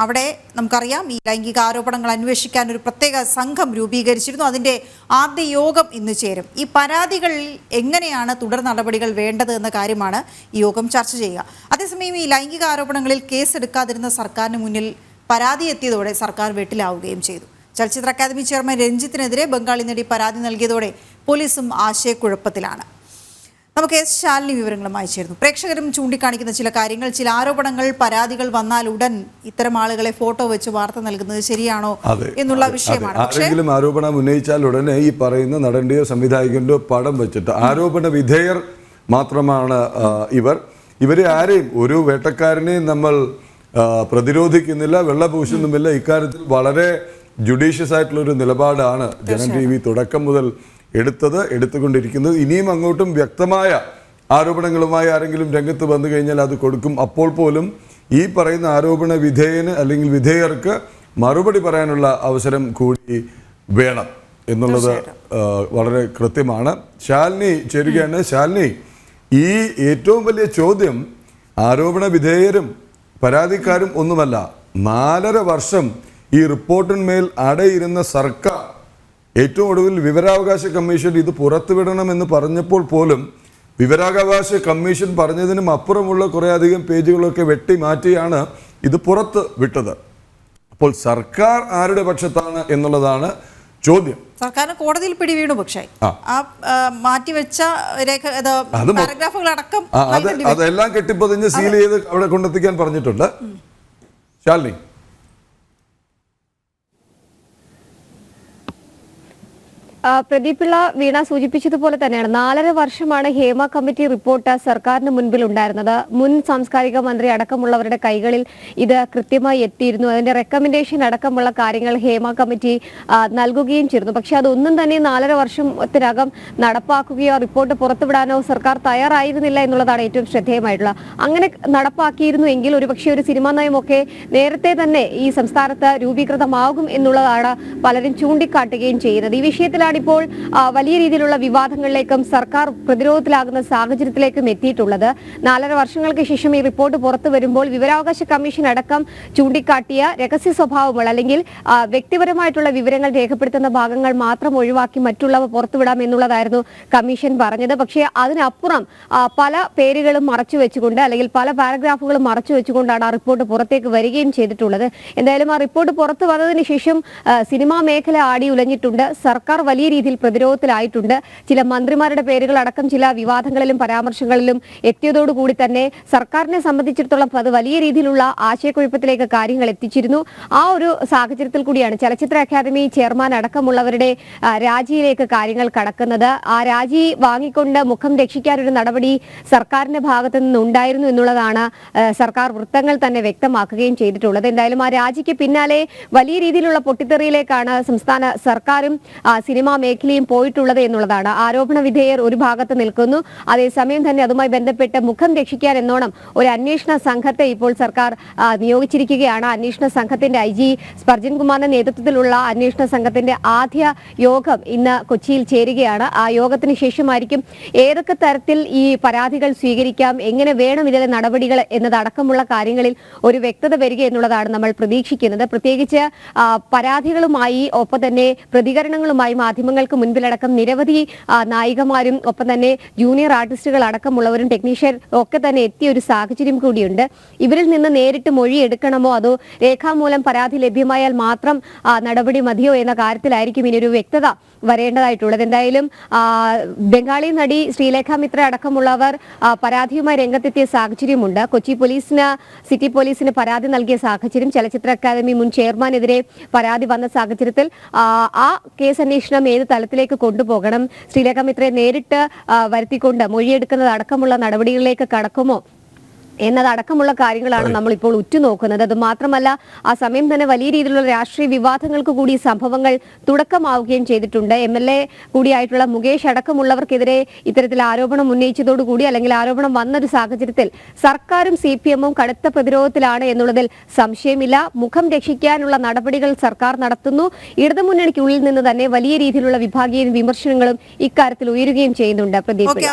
അവിടെ നമുക്കറിയാം ഈ ലൈംഗിക ആരോപണങ്ങൾ അന്വേഷിക്കാൻ ഒരു പ്രത്യേക സംഘം രൂപീകരിച്ചിരുന്നു. അതിൻ്റെ ആദ്യ യോഗം ഇന്ന് ചേരും. ഈ പരാതികൾ എങ്ങനെയാണ് തുടർ നടപടികൾ വേണ്ടത് എന്ന കാര്യമാണ് ഈ യോഗം ചർച്ച ചെയ്യുക. അതേസമയം ഈ ലൈംഗിക ആരോപണങ്ങളിൽ കേസെടുക്കാതിരുന്ന സർക്കാരിന് മുന്നിൽ പരാതി എത്തിയതോടെ സർക്കാർ വെട്ടിലാവുകയും ചെയ്തു. ചലച്ചിത്ര അക്കാദമി ചെയർമാൻ രഞ്ജിത്തിനെതിരെ ബംഗാളി നടി പരാതി നൽകിയതോടെ പോലീസും ആശയക്കുഴപ്പത്തിലാണ്. നമുക്ക് എസ് ശാലിനി വിവരങ്ങളുമായി ചേർന്നു. പ്രേക്ഷകരും ചൂണ്ടിക്കാണിക്കുന്ന ചില കാര്യങ്ങൾ, ചില ആരോപണങ്ങൾ, പരാതികൾ വന്നാൽ ഉടൻ ഇത്തരം ആളുകളെ ഫോട്ടോ വെച്ച് വാർത്ത നൽകുന്നത് ശരിയാണോ എന്നുള്ള വിഷയമാണ്. ആരെങ്കിലും ആരോപണം ഉന്നയിച്ചാൽ ഉടനെ ഈ പറയുന്ന നടന്റെയോ സംവിധായകന്റെയോ പടം വെച്ചിട്ട് ആരോപണ വിധേയർ മാത്രമാണ് ഇവരെ ആരെയും ഒരു വേട്ടക്കാരനെയും നമ്മൾ പ്രതിരോധിക്കുന്നില്ല, വെള്ളപൂശുന്നുമില്ല. ഇക്കാര്യത്തിൽ വളരെ ജുഡീഷ്യസ് ആയിട്ടുള്ളൊരു നിലപാടാണ് ജനം TV തുടക്കം മുതൽ എടുത്തുകൊണ്ടിരിക്കുന്നത്. ഇനിയും അങ്ങോട്ടും വ്യക്തമായ ആരോപണങ്ങളുമായി ആരെങ്കിലും രംഗത്ത് വന്നു കഴിഞ്ഞാൽ അത് കൊടുക്കും. അപ്പോൾ പോലും ഈ പറയുന്ന ആരോപണ വിധേയന് അല്ലെങ്കിൽ വിധേയർക്ക് മറുപടി പറയാനുള്ള അവസരം കൂടി വേണം എന്നുള്ളത് വളരെ കൃത്യമാണ്. ശാലിനി ചേരുകയാണ്. ശാലിനി, ഈ ഏറ്റവും വലിയ ചോദ്യം ആരോപണ വിധേയരും പരാതിക്കാരും ഒന്നുമല്ല. 4.5 വർഷം ഈ റിപ്പോർട്ടിന്മേൽ അടയിരുന്ന സർക്കാർ ഏറ്റവും ഒടുവിൽ വിവരാവകാശ കമ്മീഷൻ ഇത് പുറത്തുവിടണമെന്ന് പറഞ്ഞപ്പോൾ പോലും വിവരാവകാശ കമ്മീഷൻ പറഞ്ഞതിനും അപ്പുറമുള്ള കുറേയധികം പേജുകളൊക്കെ വെട്ടിമാറ്റിയാണ് ഇത് പുറത്ത് വിട്ടത്. അപ്പോൾ സർക്കാർ ആരുടെ പക്ഷത്താണ് എന്നുള്ളതാണ് ചോദ്യം. സർക്കാരിന് കോടതിയിൽ പിടിവീണു. പക്ഷേ മാറ്റിവെച്ച പാരഗ്രാഫുകളടക്കം അതെല്ലാം കെട്ടിപ്പൊതിഞ്ഞ് സീൽ ചെയ്ത് അവിടെ കൊണ്ടെത്തിക്കാൻ പറഞ്ഞിട്ടുണ്ട്. ശാലിനി, പ്രദീപ് പിള്ള വീണ സൂചിപ്പിച്ചതുപോലെ തന്നെയാണ് 4.5 വർഷമാണ് ഹേമ കമ്മിറ്റി റിപ്പോർട്ട് സർക്കാരിന് മുൻപിൽ ഉണ്ടായിരുന്നത്. മുൻ സാംസ്കാരിക മന്ത്രി അടക്കമുള്ളവരുടെ കൈകളിൽ ഇത് കൃത്യമായി എത്തിയിരുന്നു. അതിന്റെ റെക്കമെൻഡേഷൻ അടക്കമുള്ള കാര്യങ്ങൾ ഹേമ കമ്മിറ്റി നൽകുകയും ചെയ്തിരുന്നു. പക്ഷെ അതൊന്നും തന്നെ 4.5 വർഷത്തിനകം നടപ്പാക്കുകയോ റിപ്പോർട്ട് പുറത്തുവിടാനോ സർക്കാർ തയ്യാറായിരുന്നില്ല എന്നുള്ളതാണ് ഏറ്റവും ശ്രദ്ധേയമായിട്ടുള്ളത്. അങ്ങനെ നടപ്പാക്കിയിരുന്നു എങ്കിൽ ഒരുപക്ഷെ ഒരു സിനിമാ നയമൊക്കെ നേരത്തെ തന്നെ ഈ സംസ്ഥാനത്ത് രൂപീകൃതമാകും എന്നുള്ളതാണ് പലരും ചൂണ്ടിക്കാട്ടുകയും ചെയ്യുന്നത്. ഈ വിഷയത്തിലാണ് ഇപ്പോൾ വലിയ രീതിയിലുള്ള വിവാദങ്ങളിലേക്കും സർക്കാർ പ്രതിരോധത്തിലാകുന്ന സാഹചര്യത്തിലേക്കും എത്തിയിട്ടുള്ളത്. 4.5 വർഷങ്ങൾക്ക് ശേഷം ഈ റിപ്പോർട്ട് പുറത്തു വരുമ്പോൾ വിവരാവകാശ കമ്മീഷൻ അടക്കം ചൂണ്ടിക്കാട്ടിയ രഹസ്യ സ്വഭാവമുള്ള അല്ലെങ്കിൽ വ്യക്തിപരമായിട്ടുള്ള വിവരങ്ങൾ രേഖപ്പെടുത്തുന്ന ഭാഗങ്ങൾ മാത്രം ഒഴിവാക്കി മറ്റുള്ളവ പുറത്തുവിടാം എന്നുള്ളതായിരുന്നു കമ്മീഷൻ പറഞ്ഞത്. പക്ഷേ അതിനപ്പുറം പല പേരുകളും മറച്ചു വെച്ചുകൊണ്ട് അല്ലെങ്കിൽ പല പാരഗ്രാഫുകളും മറച്ചു വെച്ചുകൊണ്ടാണ് ആ റിപ്പോർട്ട് പുറത്തേക്ക് വരികയും ചെയ്തിട്ടുള്ളത്. എന്തായാലും ആ റിപ്പോർട്ട് പുറത്തു വന്നതിന് ശേഷം സിനിമാ മേഖല ആടി ഉലഞ്ഞിട്ടുണ്ട്. സർക്കാർ വലിയ രീതിയിൽ പ്രതിരോധത്തിലായിട്ടുണ്ട്. ചില മന്ത്രിമാരുടെ പേരുകൾ അടക്കം ചില വിവാദങ്ങളിലും പരാമർശങ്ങളിലും എത്തിയതോടുകൂടി തന്നെ സർക്കാരിനെ സംബന്ധിച്ചിടത്തോളം അത് വലിയ രീതിയിലുള്ള ആശയക്കുഴപ്പത്തിലേക്ക് കാര്യങ്ങൾ എത്തിച്ചിരുന്നു. ആ ഒരു സാഹചര്യത്തിൽ കൂടിയാണ് ചലച്ചിത്ര അക്കാദമി ചെയർമാൻ അടക്കമുള്ളവരുടെ രാജിയിലേക്ക് കാര്യങ്ങൾ കടക്കുന്നത്. ആ രാജി വാങ്ങിക്കൊണ്ട് മുഖം രക്ഷിക്കാനൊരു നടപടി സർക്കാരിന്റെ ഭാഗത്തു നിന്നുണ്ടായിരുന്നു എന്നുള്ളതാണ് സർക്കാർ വൃത്തങ്ങൾ തന്നെ വ്യക്തമാക്കുകയും ചെയ്തിട്ടുള്ളത്. എന്തായാലും ആ രാജിക്ക് പിന്നാലെ വലിയ രീതിയിലുള്ള പൊട്ടിത്തെറിയിലേക്കാണ് സംസ്ഥാന സർക്കാരും സിനിമാ മേഖലയും പോയിട്ടുള്ളത് എന്നുള്ളതാണ്. ആരോപണ വിധേയർ ഒരു ഭാഗത്ത് നിൽക്കുന്നു. അതേസമയം തന്നെ അതുമായി ബന്ധപ്പെട്ട് മുഖം രക്ഷിക്കാൻ എന്നോണം ഒരു അന്വേഷണ സംഘത്തെ ഇപ്പോൾ സർക്കാർ നിയോഗിച്ചിരിക്കുകയാണ്. അന്വേഷണ സംഘത്തിന്റെ IG സ്പർജൻ കുമാറിന്റെ നേതൃത്വത്തിലുള്ള അന്വേഷണ സംഘത്തിന്റെ ആദ്യ യോഗം ഇന്ന് കൊച്ചിയിൽ ചേരുകയാണ്. ആ യോഗത്തിന് ശേഷമായിരിക്കും ഏതൊക്കെ തരത്തിൽ ഈ പരാതികൾ സ്വീകരിക്കാം, എങ്ങനെ വേണം ഇതിലെ നടപടികൾ എന്നതടക്കമുള്ള കാര്യങ്ങളിൽ ഒരു വ്യക്തത വരിക എന്നുള്ളതാണ് നമ്മൾ പ്രതീക്ഷിക്കുന്നത്. പ്രത്യേകിച്ച് പരാതികളുമായി ഒപ്പം തന്നെ പ്രതികരണങ്ങളുമായി മാധ്യമങ്ങൾക്ക് മുൻപിലടക്കം നിരവധി നായികമാരും ഒപ്പം തന്നെ ജൂനിയർ ആർട്ടിസ്റ്റുകൾ അടക്കമുള്ളവരും ടെക്നീഷ്യൻ ഒക്കെ തന്നെ എത്തിയ ഒരു സാഹചര്യം കൂടിയുണ്ട്. ഇവരിൽ നിന്ന് നേരിട്ട് മൊഴി എടുക്കണമോ അതോ രേഖാമൂലം പരാതി ലഭ്യമായാൽ മാത്രം നടപടി മതിയോ എന്ന കാര്യത്തിലായിരിക്കും ഇനി ഒരു വ്യക്തത വരേണ്ടതായിട്ടുള്ളത്. എന്തായാലും ബംഗാളി നടി ശ്രീലേഖ മിത്ര അടക്കമുള്ളവർ പരാതിയുമായി രംഗത്തെത്തിയ സാഹചര്യമുണ്ട്. കൊച്ചി പോലീസിന് സിറ്റി പോലീസിന് പരാതി നൽകിയ സാഹചര്യം, ചലച്ചിത്ര അക്കാദമി മുൻ ചെയർമാനെതിരെ പരാതി വന്ന സാഹചര്യത്തിൽ ആ കേസ് അന്വേഷണം ഏത് തലത്തിലേക്ക് കൊണ്ടുപോകണം, ശ്രീലേഖ മിത്രയെ നേരിട്ട് വരുത്തിക്കൊണ്ട് മൊഴിയെടുക്കുന്നത് അടക്കമുള്ള നടപടികളിലേക്ക് കടക്കുമോ എന്നതടക്കമുള്ള കാര്യങ്ങളാണ് നമ്മൾ ഇപ്പോൾ ഉറ്റുനോക്കുന്നത്. അത് മാത്രമല്ല ആ സമയം തന്നെ വലിയ രീതിയിലുള്ള രാഷ്ട്രീയ വിവാദങ്ങൾക്ക് കൂടി സംഭവങ്ങൾ തുടക്കമാവുകയും ചെയ്തിട്ടുണ്ട്. MLA കൂടിയായിട്ടുള്ള മുകേഷ് അടക്കമുള്ളവർക്കെതിരെ ഇത്തരത്തിൽ ആരോപണം ഉന്നയിച്ചതോടുകൂടി അല്ലെങ്കിൽ ആരോപണം വന്നൊരു സാഹചര്യത്തിൽ സർക്കാരും CPM-ഉം കടുത്ത പ്രതിരോധത്തിലാണ് എന്നുള്ളതിൽ സംശയമില്ല. മുഖം രക്ഷിക്കാനുള്ള നടപടികൾ സർക്കാർ നടത്തുന്നു. ഇടതുമുന്നണിക്കുള്ളിൽ നിന്ന് തന്നെ വലിയ രീതിയിലുള്ള വിഭാഗീയ വിമർശനങ്ങളും ഇക്കാര്യത്തിൽ ഉയരുകയും ചെയ്യുന്നുണ്ട്. പ്രദീപ്.